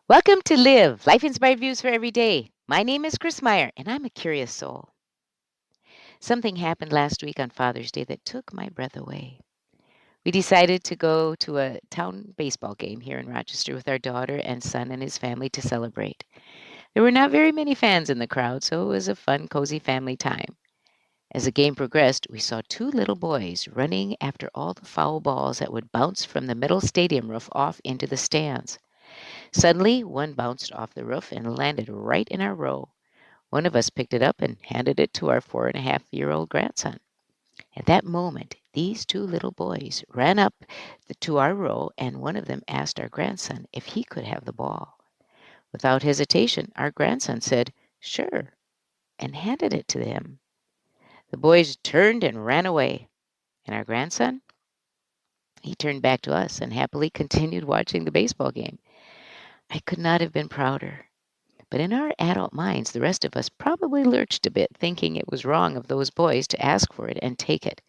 Welcome to Live, Life Inspired Views for Every Day. My name is Chris Meyer, and I'm a curious soul. Something happened last week on Father's Day that took my breath away. We decided to go to a town baseball game here in Rochester with our daughter and son and his family to celebrate. There were not very many fans in the crowd, so it was a fun, cozy family time. As the game progressed, we saw two little boys running after all the foul balls that would bounce from the middle stadium roof off into the stands. Suddenly, one bounced off the roof and landed right in our row. One of us picked it up and handed it to our 4.5-year-old grandson. At that moment, these two little boys ran up to our row, and one of them asked our grandson if he could have the ball. Without hesitation, our grandson said, "Sure," and handed it to him. The boys turned and ran away, and our grandson, he turned back to us and happily continued watching the baseball game. I could not have been prouder. But in our adult minds, the rest of us probably lurched a bit, thinking it was wrong of those boys to ask for it and take it.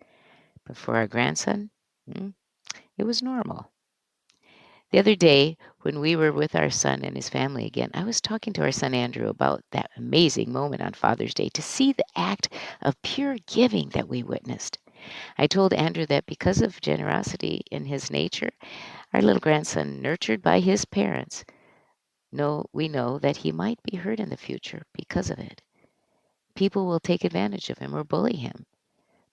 But for our grandson, it was normal. The other day, when we were with our son and his family again, I was talking to our son Andrew about that amazing moment on Father's Day to see the act of pure giving that we witnessed. I told Andrew that because of generosity in his nature, our little grandson, nurtured by his parents, we know that he might be hurt in the future because of it. People will take advantage of him or bully him.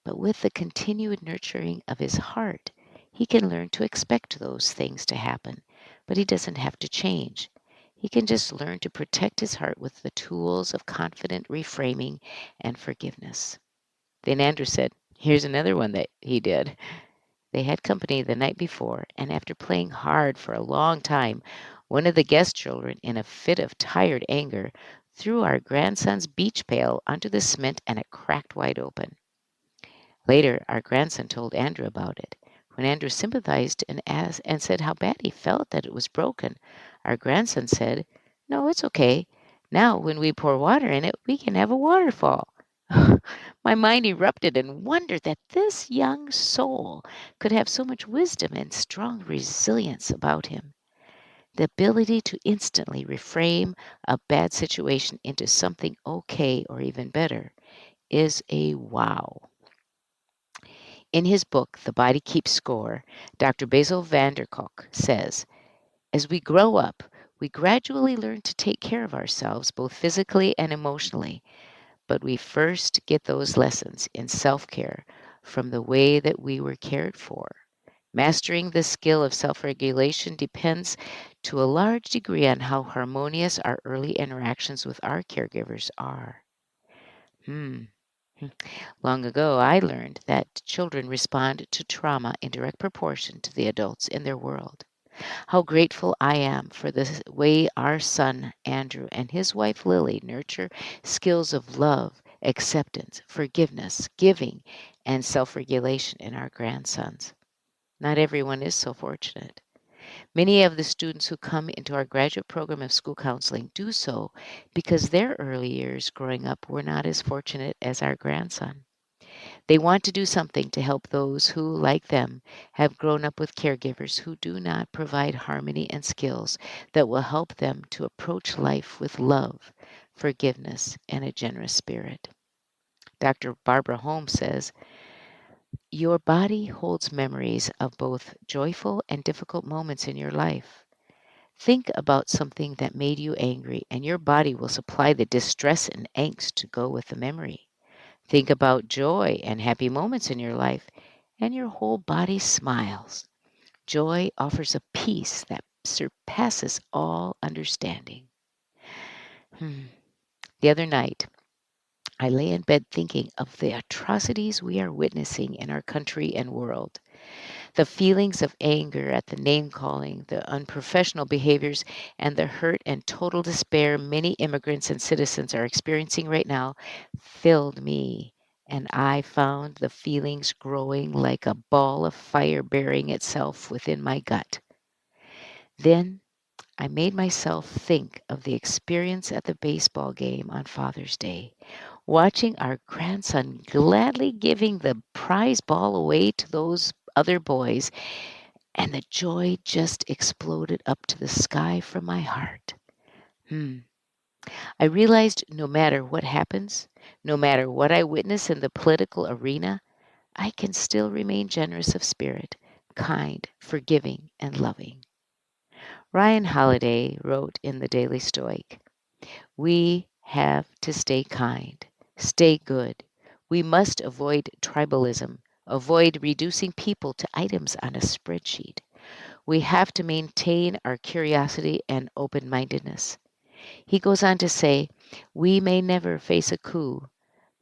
But with the continued nurturing of his heart, he can learn to expect those things to happen. But he doesn't have to change. He can just learn to protect his heart with the tools of confident reframing and forgiveness. Then Andrew said, "Here's another one that he did." They had company the night before, and after playing hard for a long time, one of the guest children, in a fit of tired anger, threw our grandson's beach pail onto the cement and it cracked wide open. Later, our grandson told Andrew about it. When Andrew sympathized and said how bad he felt that it was broken, our grandson said, "No, it's okay. Now, when we pour water in it, we can have a waterfall." My mind erupted in wonder that this young soul could have so much wisdom and strong resilience about him. The ability to instantly reframe a bad situation into something okay or even better is a wow. In his book, The Body Keeps Score, Dr. Basil van der Kolk says, as we grow up, we gradually learn to take care of ourselves, both physically and emotionally. But we first get those lessons in self care from the way that we were cared for. Mastering the skill of self regulation depends to a large degree on how harmonious our early interactions with our caregivers are. Hmm. Long ago, I learned that children respond to trauma in direct proportion to the adults in their world. How grateful I am for the way our son, Andrew, and his wife, Lily, nurture skills of love, acceptance, forgiveness, giving, and self regulation in our grandsons. Not everyone is so fortunate. Many of the students who come into our graduate program of school counseling do so because their early years growing up were not as fortunate as our grandson. They want to do something to help those who, like them, have grown up with caregivers who do not provide harmony and skills that will help them to approach life with love, forgiveness, and a generous spirit. Dr. Barbara Holmes says, your body holds memories of both joyful and difficult moments in your life. Think about something that made you angry, and your body will supply the distress and angst to go with the memory. Think about joy and happy moments in your life, and your whole body smiles. Joy offers a peace that surpasses all understanding. Hmm. The other night, I lay in bed thinking of the atrocities we are witnessing in our country and world. The feelings of anger at the name calling, the unprofessional behaviors, and the hurt and total despair many immigrants and citizens are experiencing right now filled me. And I found the feelings growing like a ball of fire burying itself within my gut. Then I made myself think of the experience at the baseball game on Father's Day, watching our grandson gladly giving the prize ball away to those other boys And the joy just exploded up to the sky from my heart. Hmm. I realized no matter what happens, no matter what I witness in the political arena, I can still remain generous of spirit, kind, forgiving, and loving. Ryan Holiday wrote in the Daily Stoic, "We have to stay kind, stay good. We must avoid tribalism, avoid reducing people to items on a spreadsheet. We have to maintain our curiosity and open mindedness." He goes on to say, "We may never face a coup,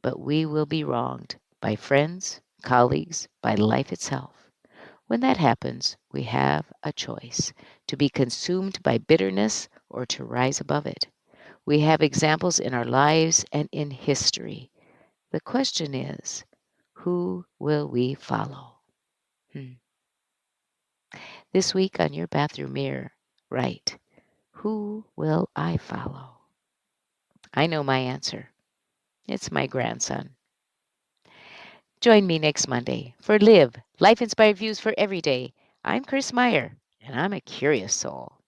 but we will be wronged by friends, colleagues, by life itself. When that happens, we have a choice to be consumed by bitterness or to rise above it. We have examples in our lives and in history. The question is, who will we follow?" Hmm. This week on your bathroom mirror, write, "Who will I follow?" I know my answer. It's my grandson. Join me next Monday for Live Life Inspired Views for Every Day. I'm Chris Meyer, and I'm a curious soul.